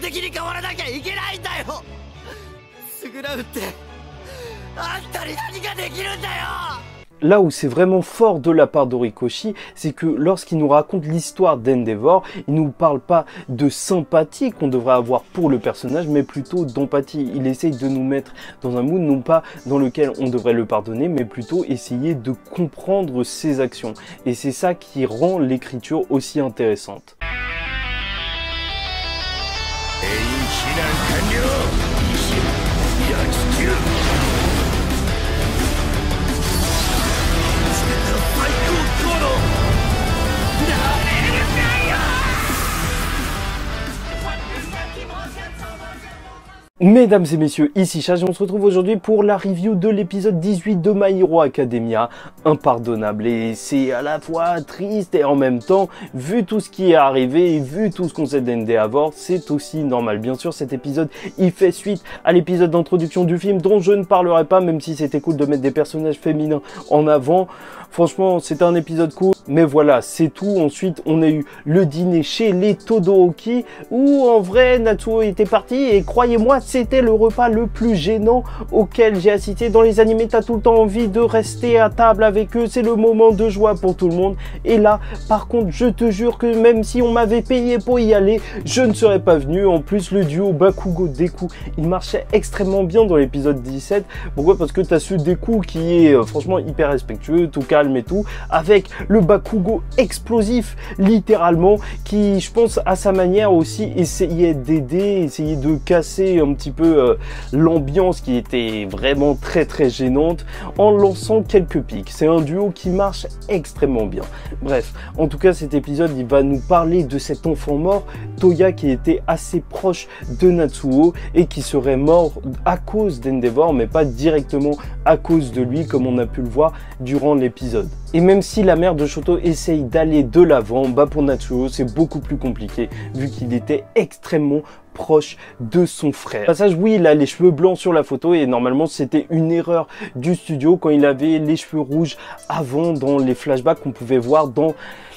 的に変わらなきゃいけないんだよ。償うってあんたに何ができるんだよ。Là où c'est vraiment fort de la part d'Horikoshi, c'est que lorsqu'il nous raconte l'histoire d'Endeavor, il nous parle pas de sympathie qu'on devrait avoir pour le personnage, mais plutôt d'empathie. Il essaye de nous mettre dans un mood, non pas dans lequel on devrait le pardonner, mais plutôt essayer de comprendre ses actions. Et c'est ça qui rend l'écriture aussi intéressante. Mesdames et messieurs, ici Chage et on se retrouve aujourd'hui pour la review de l'épisode 18 de My Hero Academia, Impardonnable. Et c'est à la fois triste et en même temps, vu tout ce qui est arrivé et vu tout ce qu'on sait d'Endeavor, c'est aussi normal. Bien sûr, cet épisode, il fait suite à l'épisode d'introduction du film dont je ne parlerai pas, même si c'était cool de mettre des personnages féminins en avant. Franchement, c'était un épisode cool, mais voilà, c'est tout. Ensuite, on a eu le dîner chez les Todoroki, où en vrai, Natsuo était parti, et croyez-moi, c'était le repas le plus gênant auquel j'ai assisté. Dans les animés, t'as tout le temps envie de rester à table avec eux, c'est le moment de joie pour tout le monde. Et là, par contre, je te jure que même si on m'avait payé pour y aller, je ne serais pas venu. En plus, le duo Bakugo-Deku, il marchait extrêmement bien dans l'épisode 17. Pourquoi? Parce que t'as ce Deku qui est franchement hyper respectueux, tout calme et tout, avec le Bakugo explosif, littéralement, qui, je pense, à sa manière aussi, essayait d'aider, essayait de casser un petit peu l'ambiance qui était vraiment très gênante en lançant quelques pics. C'est un duo qui marche extrêmement bien. Bref, en tout cas, cet épisode, il va nous parler de cet enfant mort, Toya, qui était assez proche de Natsuo et qui serait mort à cause d'Endeavor, mais pas directement à cause de lui, comme on a pu le voir durant l'épisode. Et même si la mère de Shoto essaye d'aller de l'avant, bah pour Natsuo, c'est beaucoup plus compliqué, vu qu'il était extrêmement proche de son frère. Au passage, oui, il a les cheveux blancs sur la photo et normalement c'était une erreur du studio quand il avait les cheveux rouges avant dans les flashbacks qu'on pouvait voir dans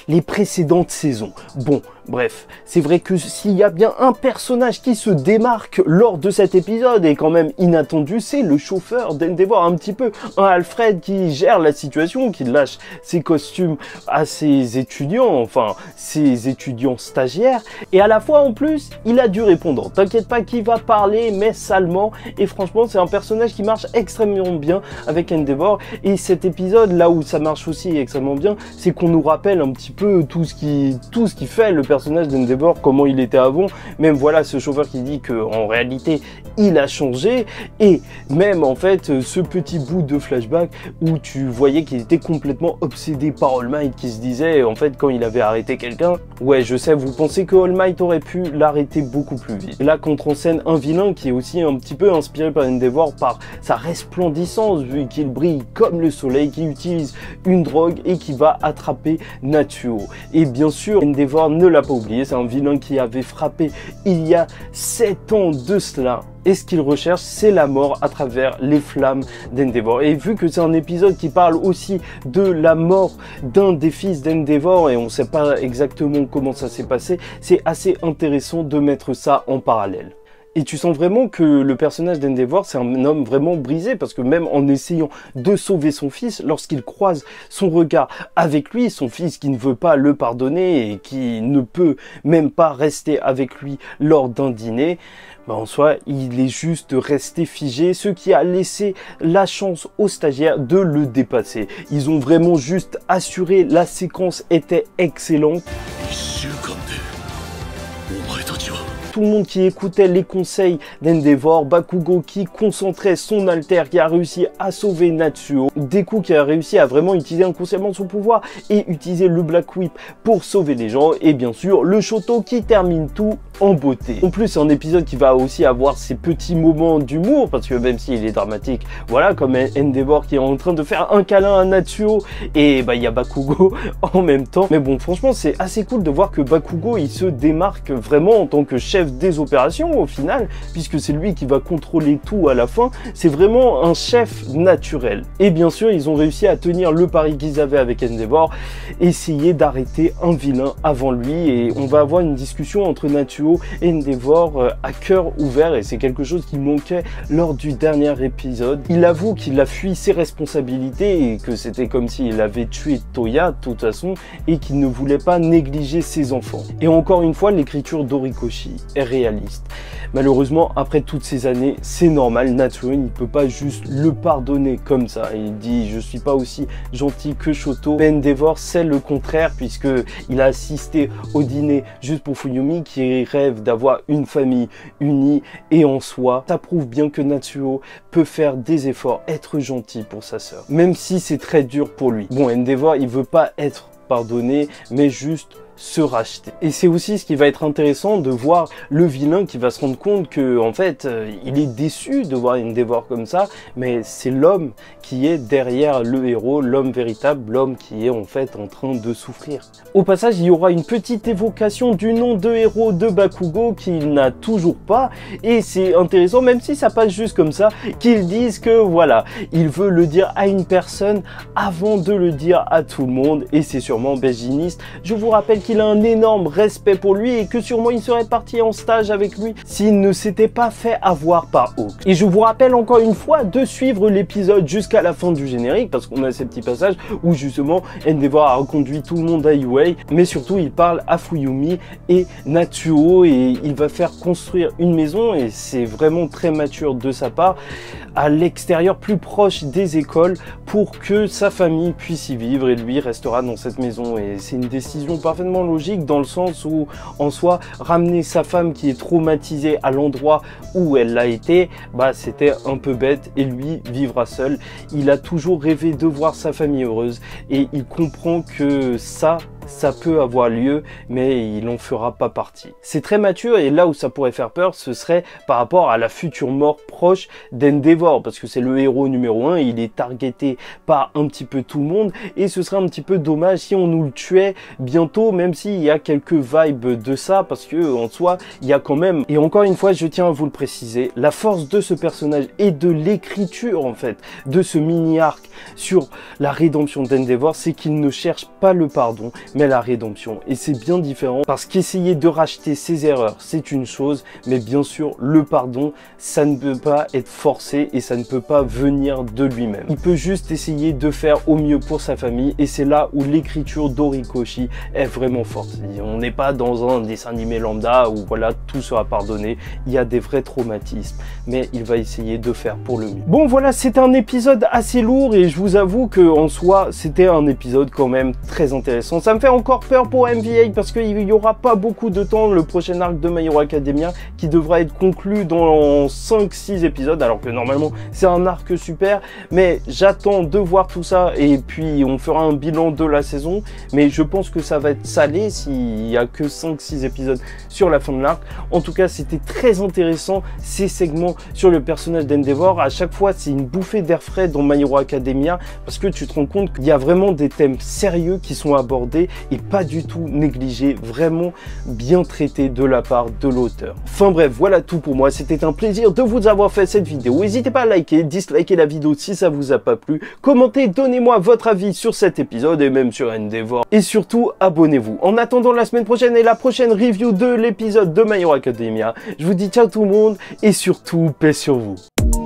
les précédentes saisons. Bon, bref, c'est vrai que s'il y a bien un personnage qui se démarque lors de cet épisode et quand même inattendu, c'est le chauffeur d'Endeavor, un petit peu un Alfred qui gère la situation, qui lâche ses costumes à ses étudiants, enfin ses étudiants stagiaires, et à la fois en plus, il a du répondant. T'inquiète pas qu'il va parler, mais salement, et franchement, c'est un personnage qui marche extrêmement bien avec Endeavor, et cet épisode, là où ça marche aussi extrêmement bien, c'est qu'on nous rappelle un petit peu tout ce qui fait le personnage d'Endeavor, comment il était avant. Même voilà, ce chauffeur qui dit que en réalité il a changé, et même en fait ce petit bout de flashback où tu voyais qu'il était complètement obsédé par All Might, qui se disait en fait quand il avait arrêté quelqu'un, ouais je sais, vous pensez que All Might aurait pu l'arrêter beaucoup plus vite. Et là contre en scène un vilain qui est aussi un petit peu inspiré par Endeavor, par sa resplendissance, vu qu'il brille comme le soleil, qui utilise une drogue et qui va attraper Natsuo. Et bien sûr, Endeavor ne l'a pas oublié, c'est un vilain qui avait frappé il y a 7 ans de cela. Et ce qu'il recherche, c'est la mort à travers les flammes d'Endeavor. Et vu que c'est un épisode qui parle aussi de la mort d'un des fils d'Endeavor, et on ne sait pas exactement comment ça s'est passé, c'est assez intéressant de mettre ça en parallèle. Et tu sens vraiment que le personnage d'Endeavor, c'est un homme vraiment brisé, parce que même en essayant de sauver son fils, lorsqu'il croise son regard avec lui, son fils qui ne veut pas le pardonner et qui ne peut même pas rester avec lui lors d'un dîner, bah en soi, il est juste resté figé, ce qui a laissé la chance aux stagiaires de le dépasser. Ils ont vraiment juste assuré, la séquence était excellente. Tout le monde qui écoutait les conseils d'Endeavor, Bakugo qui concentrait son alter, qui a réussi à sauver Natsuo, Deku qui a réussi à vraiment utiliser inconsciemment son pouvoir et utiliser le Black Whip pour sauver les gens, et bien sûr le Shoto qui termine tout en beauté. En plus, c'est un épisode qui va aussi avoir ses petits moments d'humour, parce que même s'il est dramatique, voilà, comme Endeavor qui est en train de faire un câlin à Natsuo, et bah il y a Bakugo en même temps. Mais bon, franchement, c'est assez cool de voir que Bakugo, il se démarque vraiment en tant que chef chef des opérations au final, puisque c'est lui qui va contrôler tout à la fin. C'est vraiment un chef naturel. Et bien sûr, ils ont réussi à tenir le pari qu'ils avaient avec Endeavor, essayer d'arrêter un vilain avant lui, et on va avoir une discussion entre Natsuo et Endeavor à cœur ouvert, et c'est quelque chose qui manquait lors du dernier épisode. Il avoue qu'il a fui ses responsabilités et que c'était comme s'il avait tué Toya de toute façon, et qu'il ne voulait pas négliger ses enfants. Et encore une fois, l'écriture d'Horikoshi est réaliste. Malheureusement, après toutes ces années, c'est normal, Natsuo ne peut pas juste le pardonner comme ça. Il dit, je suis pas aussi gentil que Shoto. Mais Endeavor, c'est le contraire, puisque il a assisté au dîner juste pour Fuyumi, qui rêve d'avoir une famille unie, et en soi, ça prouve bien que Natsuo peut faire des efforts, être gentil pour sa sœur, même si c'est très dur pour lui. Bon, Endeavor, il veut pas être pardonné, mais juste se racheter. Et c'est aussi ce qui va être intéressant de voir le vilain qui va se rendre compte que en fait il est déçu de voir Endeavor comme ça, mais c'est l'homme qui est derrière le héros, l'homme véritable, l'homme qui est en fait en train de souffrir. Au passage, il y aura une petite évocation du nom de héros de Bakugo qu'il n'a toujours pas, et c'est intéressant, même si ça passe juste comme ça, qu'ils disent que voilà, il veut le dire à une personne avant de le dire à tout le monde, et c'est sûrement Belginiste. Je vous rappelle qu'il a un énorme respect pour lui et que sûrement il serait parti en stage avec lui s'il ne s'était pas fait avoir par Hawk. Et je vous rappelle encore une fois de suivre l'épisode jusqu'à la fin du générique, parce qu'on a ces petits passages où justement Endeavor a reconduit tout le monde à UA, mais surtout il parle à Fuyumi et Natsuo, et il va faire construire une maison, et c'est vraiment très mature de sa part, à l'extérieur, plus proche des écoles, pour que sa famille puisse y vivre, et lui restera dans cette maison. Et c'est une décision parfaitement logique, dans le sens où en soi, ramener sa femme qui est traumatisée à l'endroit où elle l'a été, bah c'était un peu bête, et lui vivra seul. Il a toujours rêvé de voir sa famille heureuse, et il comprend que ça peut avoir lieu, mais il n'en fera pas partie. C'est très mature, et là où ça pourrait faire peur, ce serait par rapport à la future mort proche d'Endeavor, parce que c'est le héros numéro 1, il est targeté par un petit peu tout le monde, et ce serait un petit peu dommage si on nous le tuait bientôt, même s'il y a quelques vibes de ça, parce que en soi, il y a quand même, et encore une fois, je tiens à vous le préciser, la force de ce personnage et de l'écriture, en fait, de ce mini-arc sur la rédemption d'Endeavor, c'est qu'il ne cherche pas le pardon, mais la rédemption. Et c'est bien différent, parce qu'essayer de racheter ses erreurs, c'est une chose, mais bien sûr, le pardon, ça ne peut pas être forcé, et ça ne peut pas venir de lui-même. Il peut juste essayer de faire au mieux pour sa famille, et c'est là où l'écriture d'Horikoshi est vraiment forte. On n'est pas dans un dessin animé lambda où voilà, tout sera pardonné, il y a des vrais traumatismes, mais il va essayer de faire pour le mieux. Bon voilà, c'est un épisode assez lourd, et je vous avoue que en soi, c'était un épisode quand même très intéressant. Ça me fait encore peur pour MV8, parce qu'il n'y aura pas beaucoup de temps. Le prochain arc de My Hero Academia qui devra être conclu dans 5-6 épisodes, alors que normalement c'est un arc super, mais j'attends de voir tout ça, et puis on fera un bilan de la saison, mais je pense que ça va être salé s'il y a que 5-6 épisodes sur la fin de l'arc. En tout cas, c'était très intéressant ces segments sur le personnage d'Endeavor. À chaque fois, c'est une bouffée d'air frais dans My Hero Academia, parce que tu te rends compte qu'il y a vraiment des thèmes sérieux qui sont abordés, et pas du tout négligé, vraiment bien traité de la part de l'auteur. Enfin bref, voilà tout pour moi. C'était un plaisir de vous avoir fait cette vidéo. N'hésitez pas à liker, disliker la vidéo si ça vous a pas plu, commentez, donnez-moi votre avis sur cet épisode et même sur Endeavor, et surtout abonnez-vous. En attendant la semaine prochaine et la prochaine review de l'épisode de My Hero Academia, je vous dis ciao tout le monde, et surtout paix sur vous.